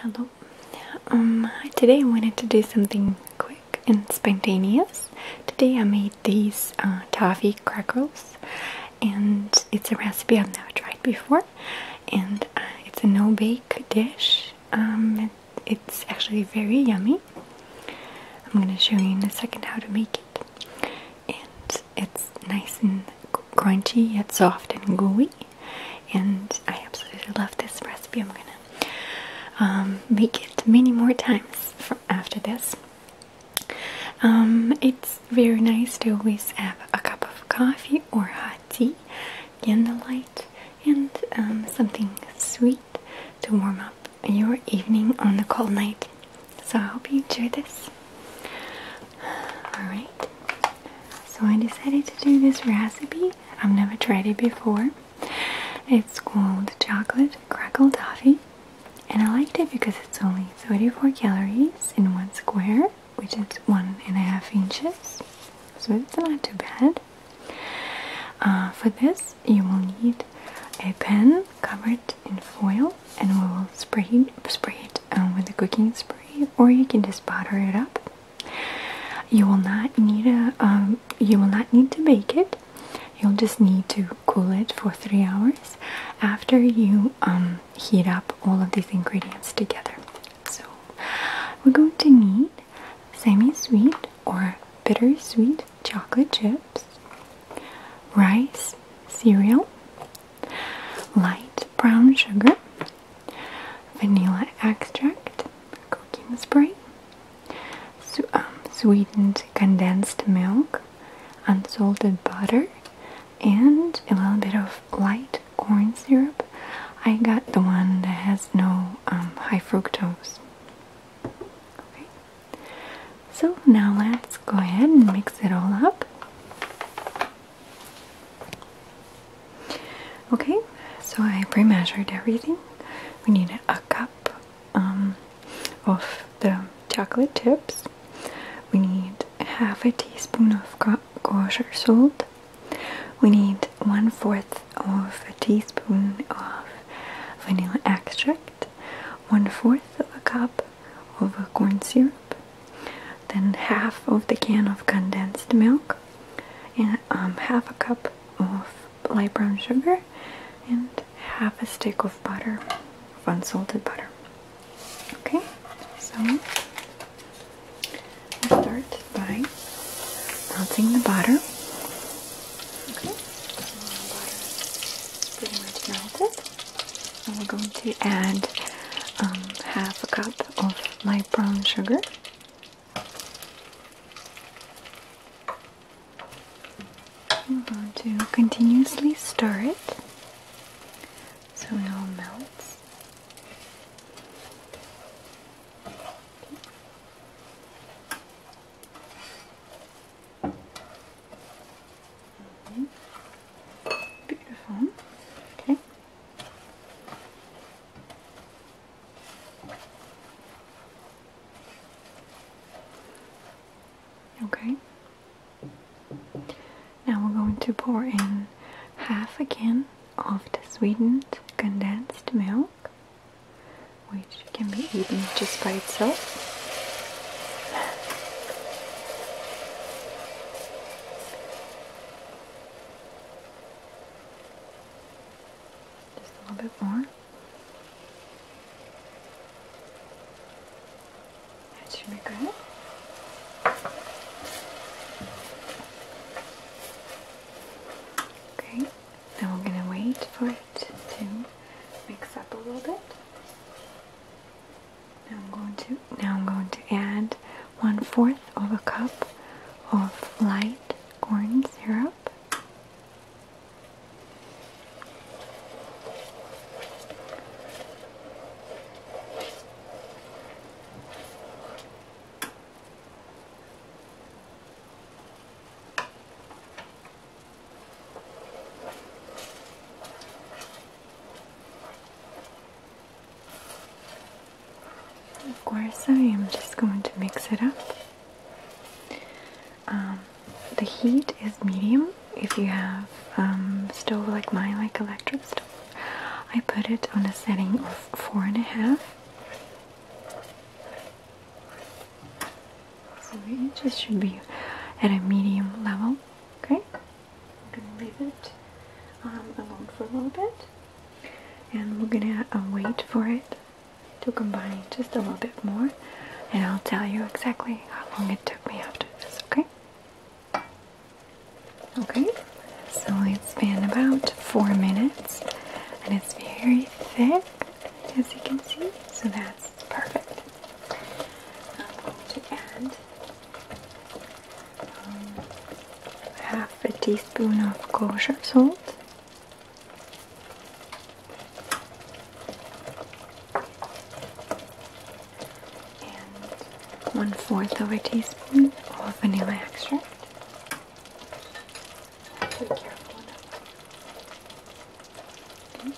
Hello. Today I wanted to do something quick and spontaneous. Today I made these toffee crackers, and it's a recipe I've never tried before, and it's a no-bake dish. It's actually very yummy. I'm going to show you in a second how to make it, and it's nice and crunchy yet soft and gooey, and I absolutely love this recipe. I'm going to make it many more times after this. It's very nice to always have a cup of coffee or hot tea, candlelight, and something sweet to warm up your evening on a cold night. So I hope you enjoy this. Alright, so I decided to do this recipe. I've never tried it before. It's called chocolate crackle toffee, and I liked it because it's only 34 calories in one square, which is 1.5 inches, so it's not too bad. For this you will need a pan covered in foil, and we will spray it with a cooking spray, or you can just butter it up. You will not need to bake it. You'll just need to cool it for 3 hours after you heat up all of these ingredients together. So we're going to need semi-sweet or bittersweet chocolate chips, rice cereal, light brown sugar, vanilla extract, cooking spray, sweetened condensed milk, unsalted butter, and a little bit of light corn syrup. I got the one that has no high fructose. Okay, so now let's go ahead and mix it all up. Okay, so I pre-measured everything. We need a cup of the chocolate chips. We need half a teaspoon of kosher salt. We need 1/4 of a teaspoon of vanilla extract, 1/4 of a cup of corn syrup, then half of the can of condensed milk, and half a cup of light brown sugar, and half a stick of butter, of unsalted butter. Okay, so we'll start by melting the butter. Okay, so the butter is pretty much melted. And we're going to add half a cup of light brown sugar. We're going to continuously stir it so it all melts. Beautiful. Okay. Okay. Now we're going to pour in half a can of the sweetened condensed milk, which can be eaten just by itself. Just a little bit more. That should be good. Okay, then we're gonna wait for it to mix up a little bit. Now I'm going to add 1/4 of a cup of light corn syrup. Of course, I am just going to mix it up. The heat is medium. If you have stove like mine, like electric stove, I put it on a setting of 4.5. it just should be at a medium level. Okay, I'm gonna leave it alone for a little bit, and we're gonna wait for it to combine just a little bit more, and I'll tell you exactly how long it took me after this. Okay. Okay, so it's been about 4 minutes, and it's very thick, as you can see, so that's perfect. I'm going to add half a teaspoon of kosher salt, and 1/4 of a teaspoon of vanilla extract. Be careful now. Okay.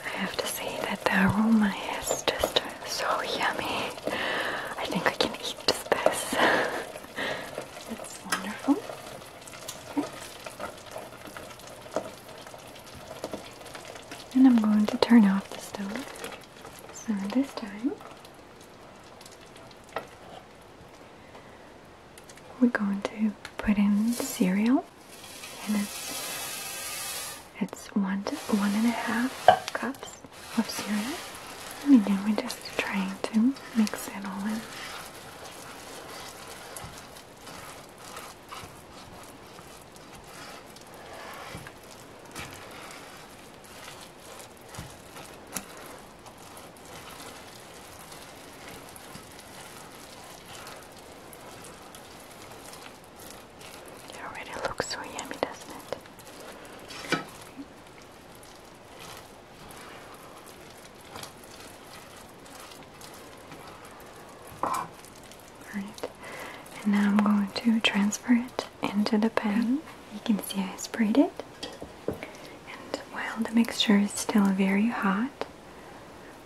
I have to say that the aroma is just so yummy. I think I can eat just this. It's wonderful. Okay. And I'm going to turn off the stove. So this time we're going to put in the cereal, and it's 1 to 1.5 cups of cereal. And again, we're just trying to mix it all in. It already looks so yummy, doesn't it? Alright, and now I'm going to transfer it into the pan. You can see I sprayed it, and while the mixture is still very hot,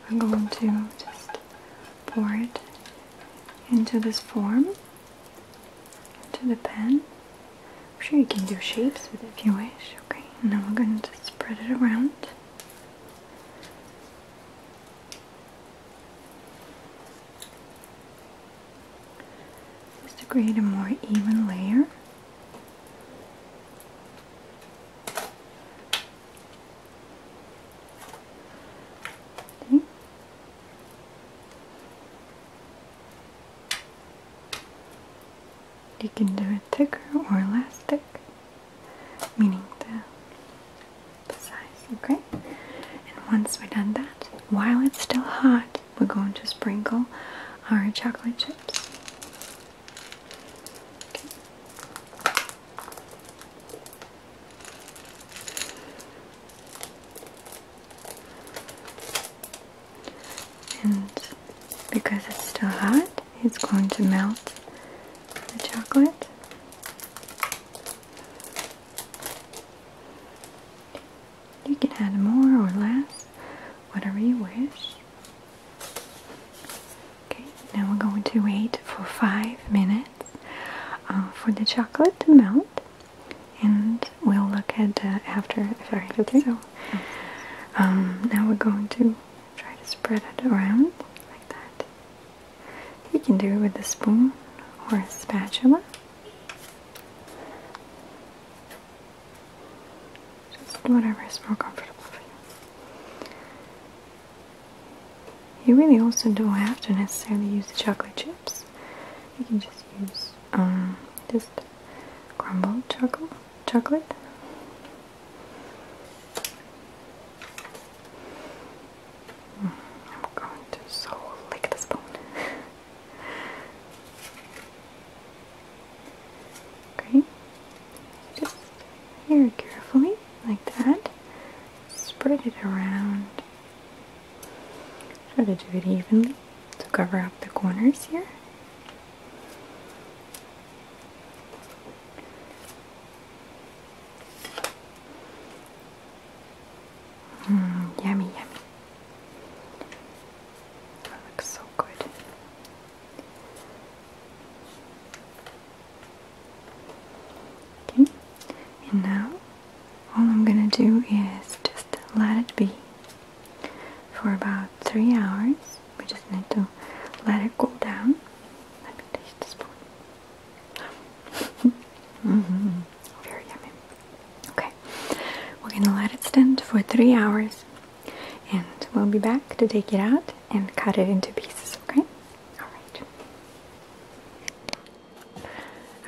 I'm going to just pour it into this form, into the pan. I'm sure you can do shapes with it if you wish. Okay, and now we're going to spread it around. Just to create a more even layer. Okay. You can do it thicker or less thick, meaning the size, okay? And once we've done that, while it's still hot, we're going to sprinkle our chocolate chips. Okay. And because it's still hot, it's going to melt the chocolate. You can add more or less, whatever you wish. Okay, now we're going to wait for 5 minutes for the chocolate to melt, and we'll look at after. Sorry, okay. So now we're going to try to spread it around like that. You can do it with a spoon or a spatula. Just whatever is more comfortable for you. You really also don't have to necessarily use the chocolate chips. You can just use just crumbled chocolate. I'm going to so lick the spoon. Okay, just very carefully, like that. Spread it around. Try to do it evenly to cover up the corners here. Yummy, yummy. That looks so good. Okay, and now all I'm gonna do is just let it be. 3 hours. And we'll be back to take it out and cut it into pieces, okay? Alright.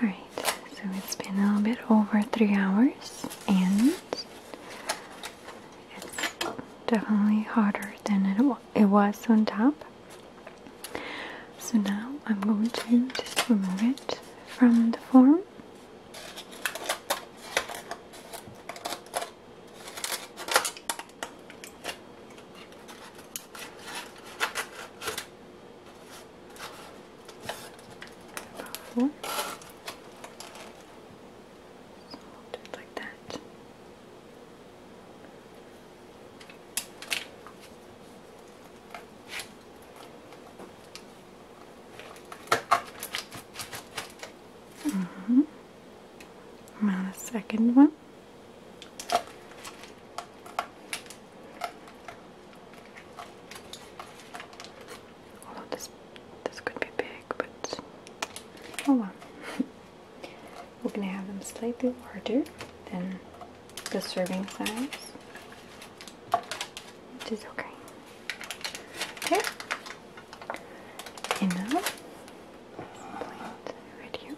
Alright, so it's been a little bit over 3 hours, and it's definitely hotter than it was on top. So now I'm going to just remove it from the form. Just like that. Now the second one. Oh, this could be big, but oh well. We're gonna have them slightly larger than the serving size, which is okay. Okay. And now, plate right here.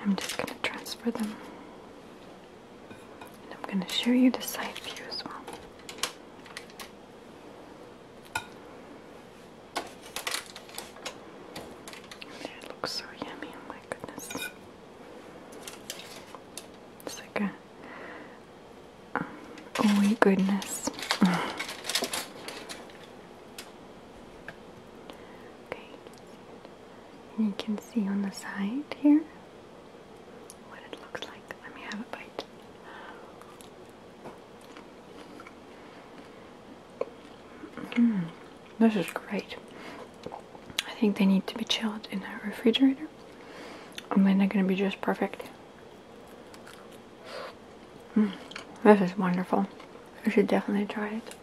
I'm just gonna transfer them, and I'm gonna show you the side view as well. It looks so yummy, oh my goodness. It's like a, oh my goodness. Okay, and you can see on the side here what it looks like. Let me have a bite. This is great. I think they need to be chilled in a refrigerator, and then they're going to be just perfect. This is wonderful. You should definitely try it.